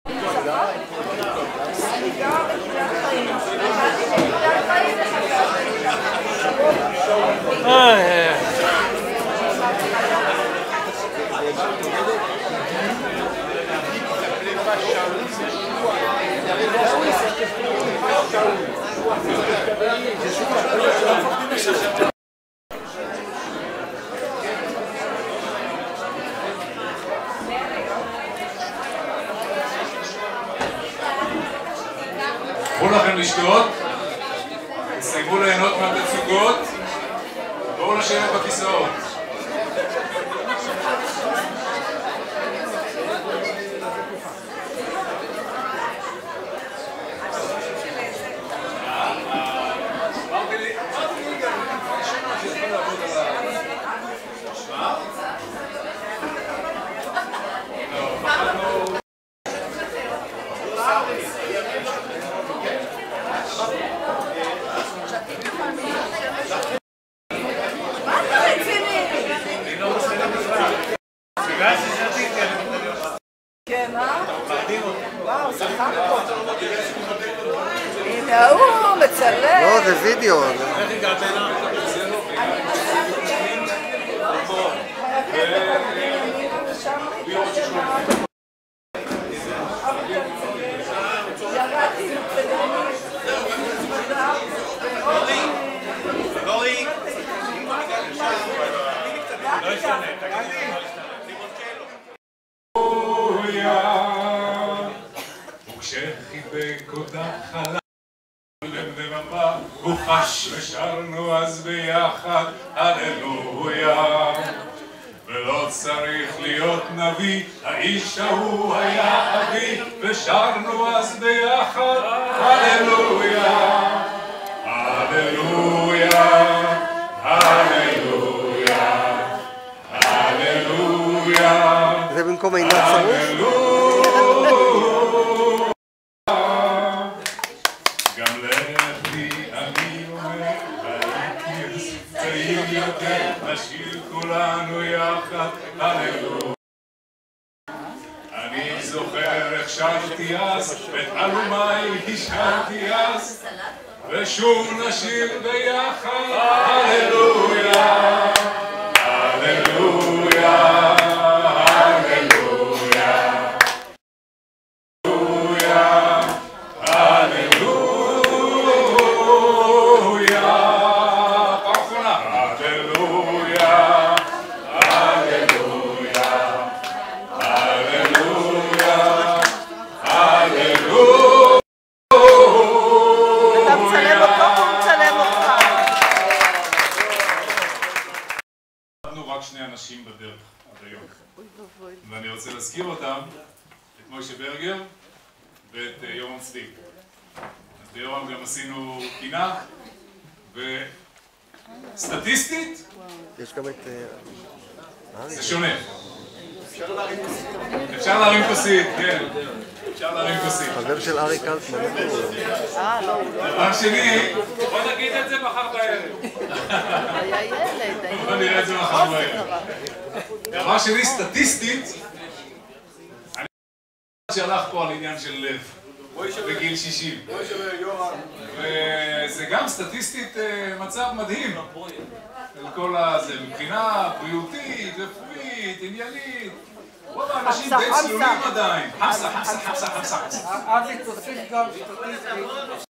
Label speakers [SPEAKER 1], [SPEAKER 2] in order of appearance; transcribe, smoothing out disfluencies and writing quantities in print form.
[SPEAKER 1] קחו לכם לשתות, תסיימו ליהנות מהתצוגות, בואו לשבת בכיסאות.
[SPEAKER 2] כן, וואו, שחק פה. הנה הוא מצלם.
[SPEAKER 3] לא, זה וידאו.
[SPEAKER 1] איך הגעת הנה? וכשחיבק אותך חלם לבנבה הוא חש ושרנו אז ביחד הללויה ולא צריך להיות נביא האיש ההוא היה אבי ושרנו אז ביחד הללויה הללויה הללויה הללויה
[SPEAKER 3] זה במקום עינת צרוף?
[SPEAKER 1] גם לכי אני אומר, והייתי צעיר יותר, נשאיר כולנו יחד, הללויה. אני זוכר איך שרתי אז, ואת אלומיי השרתי אז, ושוב נשיר ביחד, הללויה, הללויה. רק שני אנשים בדרך עד היום, ואני רוצה להזכיר אותם, את מוישה ברגר ואת יורם צבי. אז ביורם גם עשינו פינה, וסטטיסטית
[SPEAKER 3] יש גם את...
[SPEAKER 1] זה שונה. אפשר להרים כוסית, כן. אפשר להרים כוסית.
[SPEAKER 3] חבר של אריק אלטמן.
[SPEAKER 1] דבר שני,
[SPEAKER 4] בוא נגיד את זה מחר בערב.
[SPEAKER 2] היה ילד.
[SPEAKER 1] בוא נראה את זה מחר בערב. דבר שני, סטטיסטית, אני שהלך פה על עניין של לב, בגיל 60. וזה גם סטטיסטית מצב מדהים. כל הזה, מבחינה בריאותית, רפואית, עניינית. רוב האנשים די צלולים עדיין. חמסה.
[SPEAKER 5] אז היא תוסיף גם סטטיסטית